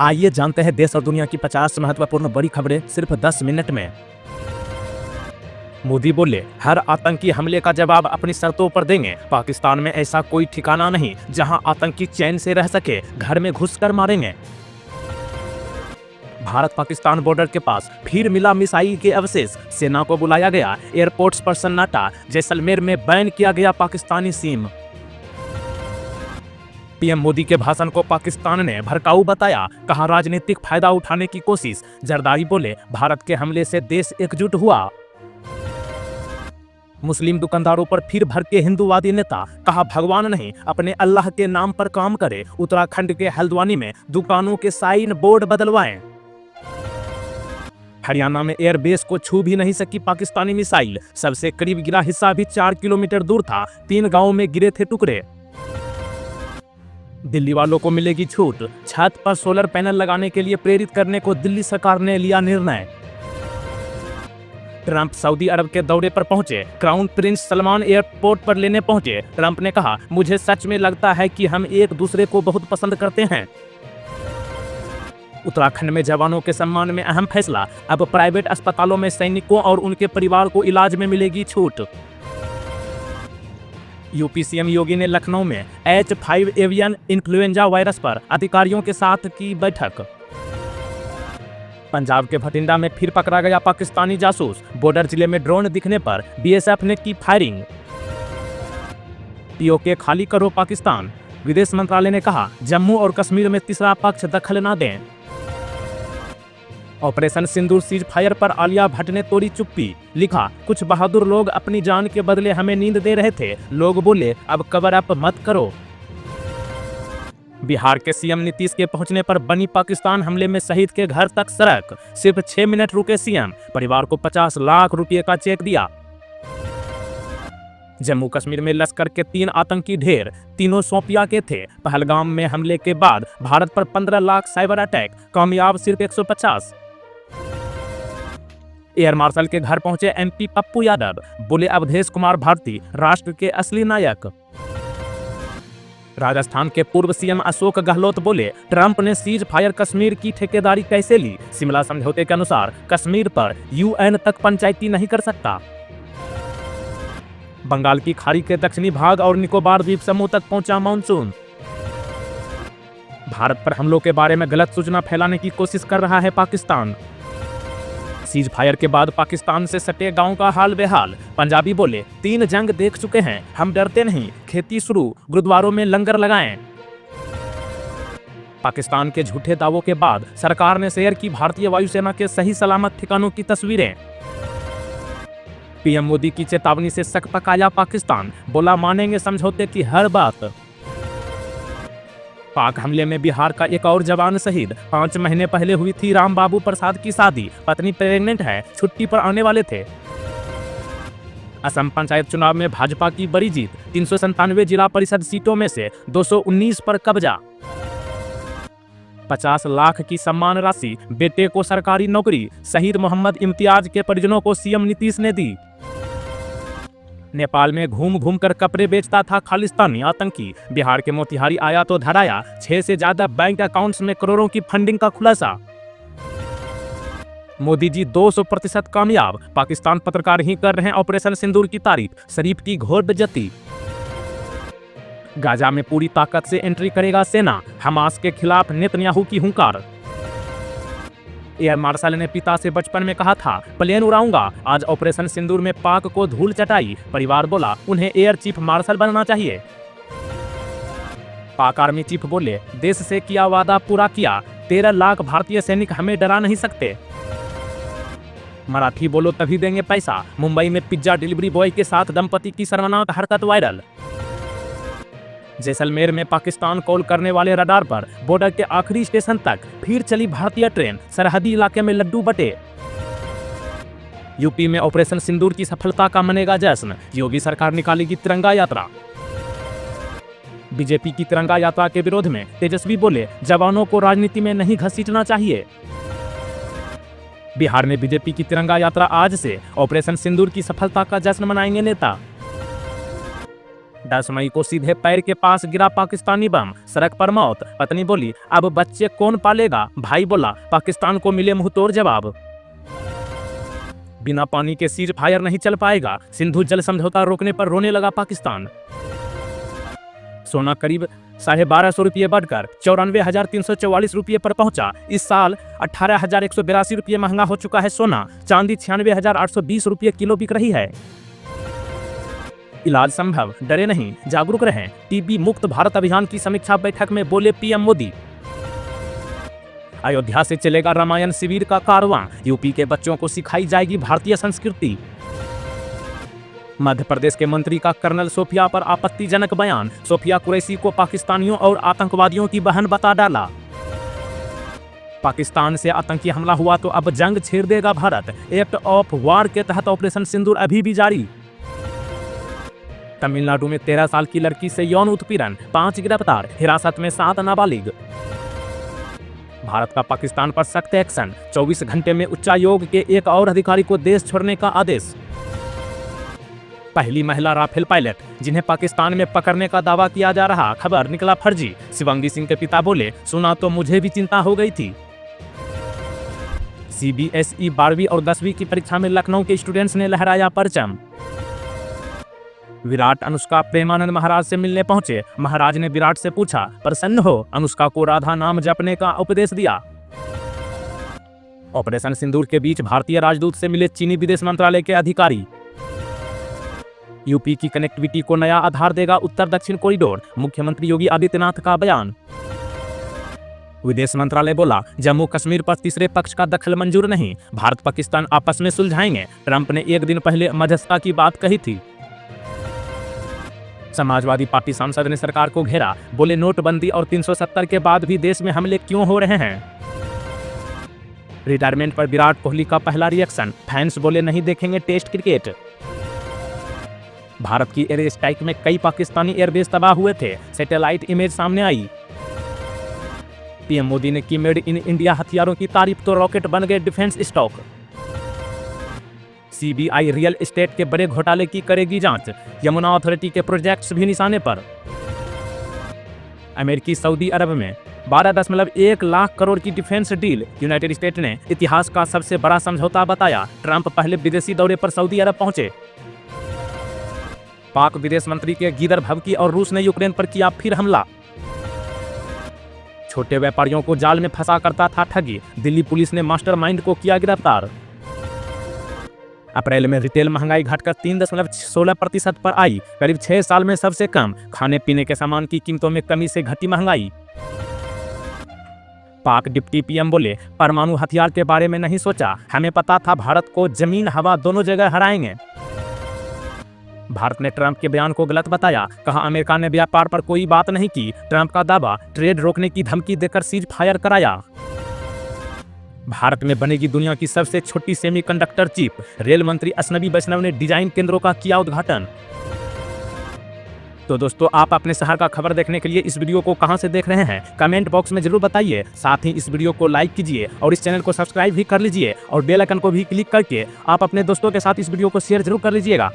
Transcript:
आइए जानते हैं देश और दुनिया की 50 महत्वपूर्ण बड़ी खबरें सिर्फ 10 मिनट में। मोदी बोले, हर आतंकी हमले का जवाब अपनी शर्तों पर देंगे। पाकिस्तान में ऐसा कोई ठिकाना नहीं जहां आतंकी चैन से रह सके, घर में घुसकर मारेंगे। भारत पाकिस्तान बॉर्डर के पास फिर मिला मिसाइल के अवशेष, सेना को बुलाया गया, एयरपोर्ट्स पर सन्नाटा, जैसलमेर में बैन किया गया पाकिस्तानी सिम। पीएम मोदी के भाषण को पाकिस्तान ने भड़काऊ बताया, कहा राजनीतिक फायदा उठाने की कोशिश। जरदारी बोले, भारत के हमले से देश एकजुट हुआ। मुस्लिम दुकानदारों पर फिर भड़के हिंदूवादी नेता, कहा भगवान नहीं अपने अल्लाह के नाम पर काम करे। उत्तराखंड के हल्द्वानी में दुकानों के साइन बोर्ड बदलवाएं। हरियाणा में एयरबेस को छू भी नहीं सकी पाकिस्तानी मिसाइल, सबसे करीब गिरा हिस्सा भी 4 किलोमीटर दूर था। 3 गांवों में गिरे थे टुकड़े। दिल्ली वालों को मिलेगी छूट, छत पर सोलर पैनल लगाने के लिए प्रेरित करने को दिल्ली सरकार ने लिया निर्णय। ट्रंप सऊदी अरब के दौरे पर पहुंचे, क्राउन प्रिंस सलमान एयरपोर्ट पर लेने पहुंचे। ट्रंप ने कहा, मुझे सच में लगता है कि हम एक दूसरे को बहुत पसंद करते हैं। उत्तराखंड में जवानों के सम्मान में अहम फैसला, अब प्राइवेट अस्पतालों में सैनिकों और उनके परिवार को इलाज में मिलेगी छूट। यूपी सीएम योगी ने लखनऊ में H5 एवियन इन्फ्लुएंजा वायरस पर अधिकारियों के साथ की बैठक। पंजाब के भटिंडा में फिर पकड़ा गया पाकिस्तानी जासूस, बॉर्डर जिले में ड्रोन दिखने पर बीएसएफ ने की फायरिंग। पीओके खाली करो पाकिस्तान, विदेश मंत्रालय ने कहा, जम्मू और कश्मीर में तीसरा पक्ष दखल न दें। ऑपरेशन सिंदूर सीज फायर पर आलिया भट्ट ने तोड़ी चुप्पी, लिखा, कुछ बहादुर लोग अपनी जान के बदले हमें नींद दे रहे थे। लोग बोले, अब कवर अप मत करो। बिहार के सीएम नीतीश के पहुंचने पर बनी पाकिस्तान हमले में शहीद के घर तक सड़क, सिर्फ 6 मिनट रुके सीएम, परिवार को 50 लाख रुपए का चेक दिया। जम्मू कश्मीर में लश्कर के 3 आतंकी ढेर, तीनों शोपिया के थे। पहलगाम में हमले के बाद भारत पर 15 लाख साइबर अटैक, कामयाब सिर्फ 150। एयर मार्शल के घर पहुंचे एमपी पप्पू यादव, बोले अवधेश कुमार भारती राष्ट्र के असली नायक। राजस्थान के पूर्व सीएम अशोक गहलोत बोले, ट्रंप ने सीज फायर कश्मीर की ठेकेदारी कैसे ली? शिमला समझौते के अनुसार कश्मीर पर यूएन तक पंचायती नहीं कर सकता। बंगाल की खाड़ी के दक्षिणी भाग और निकोबार द्वीप समूह तक पहुंचा मानसून। भारत पर हमलों के बारे में गलत सूचना फैलाने की कोशिश कर रहा है पाकिस्तान। सीज फायर के बाद पाकिस्तान से सटे गांव का हाल बेहाल। पंजाबी बोले, 3 जंग देख चुके हैं, हम डरते नहीं, खेती शुरू, गुरुद्वारों में लंगर लगाएं। पाकिस्तान के झूठे दावों के बाद सरकार ने शेयर की भारतीय वायुसेना के सही सलामत ठिकानों की तस्वीरें। पीएम मोदी की चेतावनी से सक पकाया पाकिस्तान, बोला मानेंगे समझौते की हर बात। पाक हमले में बिहार का एक और जवान शहीद, 5 महीने पहले हुई थी राम बाबू प्रसाद की शादी, पत्नी प्रेग्नेंट है, छुट्टी पर आने वाले थे। असम पंचायत चुनाव में भाजपा की बड़ी जीत, 397 जिला परिषद सीटों में से 219 पर कब्जा। 50 लाख की सम्मान राशि, बेटे को सरकारी नौकरी, शहीद मोहम्मद इम्तियाज के परिजनों को सीएम नीतीश ने दी। नेपाल में घूम घूम कर कपड़े बेचता था खालिस्तानी आतंकी, बिहार के मोतिहारी आया तो धराया, 6 से ज्यादा बैंक अकाउंट्स में करोड़ों की फंडिंग का खुलासा। मोदी जी 200% कामयाब, पाकिस्तान पत्रकार ही कर रहे हैं ऑपरेशन सिंदूर की तारीफ, शरीफ की घोर बेइज्जती। गाजा में पूरी ताकत से एंट्री करेगा सेना, हमास के खिलाफ नेतन्याहू की हुंकार। एयर मार्शल ने पिता से बचपन में कहा था, प्लेन उड़ाऊंगा, आज ऑपरेशन सिंदूर में पाक को धूल चटाई, परिवार बोला उन्हें एयर चीफ मार्शल बनना चाहिए। पाक आर्मी चीफ बोले, देश से किया वादा पूरा किया, 13 लाख भारतीय सैनिक हमें डरा नहीं सकते। मराठी बोलो तभी देंगे पैसा, मुंबई में पिज्जा डिलीवरी बॉय के साथ दंपति की शर्मनाक हरकत वायरल। जैसलमेर में पाकिस्तान कॉल करने वाले रडार पर बॉर्डर के आखिरी स्टेशन तक फिर चली भारतीय ट्रेन, सरहदी इलाके में लड्डू बटे। यूपी में ऑपरेशन सिंदूर की सफलता का मनेगा जश्न, योगी सरकार निकालेगी तिरंगा यात्रा। बीजेपी की तिरंगा यात्रा के विरोध में तेजस्वी बोले, जवानों को राजनीति में नहीं घसीटना चाहिए। बिहार में बीजेपी की तिरंगा यात्रा आज से, ऑपरेशन सिंदूर की सफलता का जश्न मनाएंगे नेता। 10 मई को सीधे पैर के पास गिरा पाकिस्तानी बम, सड़क पर मौत। पत्नी बोली अब बच्चे कौन पालेगा, भाई बोला पाकिस्तान को मिले मुंहतोड़ जवाब। बिना पानी के सीज फायर नहीं चल पाएगा, सिंधु जल समझौता रोकने पर रोने लगा पाकिस्तान। सोना करीब 1250 रुपये बढ़कर 94,344 रुपये पर पहुंचा। इस साल 18,182 रुपये महंगा हो चुका है सोना। चांदी 96,820 रुपये किलो बिक रही है। इलाज संभव, डरे नहीं, जागरूक रहें। टीबी मुक्त भारत अभियान की समीक्षा बैठक में बोले पीएम मोदी। अयोध्या से चलेगा रामायण शिविर का कारवां, यूपी के बच्चों को सिखाई जाएगी भारतीय संस्कृति। मध्य प्रदेश के मंत्री का कर्नल सोफिया पर आपत्तिजनक बयान, सोफिया कुरैशी को पाकिस्तानियों और आतंकवादियों की बहन बता डाला। पाकिस्तान से आतंकी हमला हुआ तो अब जंग छेड़ देगा भारत, एक्ट ऑफ वार के तहत ऑपरेशन सिंदूर अभी भी जारी। तमिलनाडु में 13 साल की लड़की से यौन उत्पीड़न, 5 गिरफ्तार, हिरासत में 7 नाबालिग। भारत का पाकिस्तान पर सख्त एक्शन, 24 घंटे में उच्चायोग के एक और अधिकारी को देश छोड़ने का आदेश। पहली महिला राफेल पायलट जिन्हें पाकिस्तान में पकड़ने का दावा किया जा रहा, खबर निकला फर्जी। शिवांगी सिंह के पिता बोले सुना तो मुझे भी चिंता हो गई थी। सीबीएसई 12वीं और 10वीं की परीक्षा में लखनऊ के स्टूडेंट्स ने लहराया परचम। विराट अनुष्का प्रेमानंद महाराज से मिलने पहुंचे, महाराज ने विराट से पूछा प्रसन्न हो, अनुष्का को राधा नाम जपने का उपदेश दिया। ऑपरेशन सिंदूर के बीच भारतीय राजदूत से मिले चीनी विदेश मंत्रालय के अधिकारी। यूपी की कनेक्टिविटी को नया आधार देगा उत्तर दक्षिण कॉरिडोर, मुख्यमंत्री योगी आदित्यनाथ का बयान। विदेश मंत्रालय बोला जम्मू कश्मीर पर तीसरे पक्ष का दखल मंजूर नहीं, भारत पाकिस्तान आपस में सुलझाएंगे, ट्रंप ने एक दिन पहले मध्यस्थता की बात कही थी। समाजवादी पार्टी सांसद ने सरकार को घेरा, बोले नोटबंदी और 370 के बाद भी देश में हमले क्यों हो रहे हैं। रिटायरमेंट पर विराट कोहली का पहला रिएक्शन, फैंस बोले नहीं देखेंगे टेस्ट क्रिकेट। भारत की एयर स्ट्राइक में कई पाकिस्तानी एयरबेस तबाह हुए थे, सैटेलाइट इमेज सामने आई। पीएम मोदी ने की मेड इन इंडिया हथियारों की तारीफ तो रॉकेट बन गए defence stock. CBI real estate के बड़े घोटाले की करेगी जांच, यमुना अथॉरिटी के प्रोजेक्ट्स भी निशाने पर। अमेरिकी सऊदी अरब में 12.1 लाख करोड़ की डिफेंस डील, यूनाइटेड स्टेट ने इतिहास का सबसे बड़ा समझौता बताया। ट्रंप पहले विदेशी दौरे पर सऊदी अरब पहुंचे। पाक विदेश मंत्री के गीदर भभकी और रूस ने यूक्रेन पर किया फिर हमला। छोटे व्यापारियों को जाल में फंसा करता था ठगी, दिल्ली पुलिस ने मास्टरमाइंड को किया गिरफ्तार। अप्रैल में रिटेल महंगाई घटकर 3.16% पर आई, करीब 6 साल में सबसे कम। खाने पीने के सामान की कीमतों में कमी से घटी महंगाई। पाक डिप्टी पीएम बोले परमाणु हथियार के बारे में नहीं सोचा, हमें पता था भारत को जमीन हवा दोनों जगह हराएंगे। भारत ने ट्रंप के बयान को गलत बताया, कहा अमेरिका ने व्यापार पर कोई बात नहीं की। ट्रंप का दावा, ट्रेड रोकने की धमकी देकर सीज फायर कराया। भारत में बनेगी दुनिया की सबसे छोटी सेमीकंडक्टर चिप, रेल मंत्री अश्विनी वैष्णव ने डिजाइन केंद्रों का किया उद्घाटन। तो दोस्तों आप अपने शहर का खबर देखने के लिए इस वीडियो को कहां से देख रहे हैं कमेंट बॉक्स में जरूर बताइए। साथ ही इस वीडियो को लाइक कीजिए और इस चैनल को सब्सक्राइब भी कर लीजिए और बेल आइकन को भी क्लिक करके आप अपने दोस्तों के साथ इस वीडियो को शेयर जरूर कर लीजिएगा।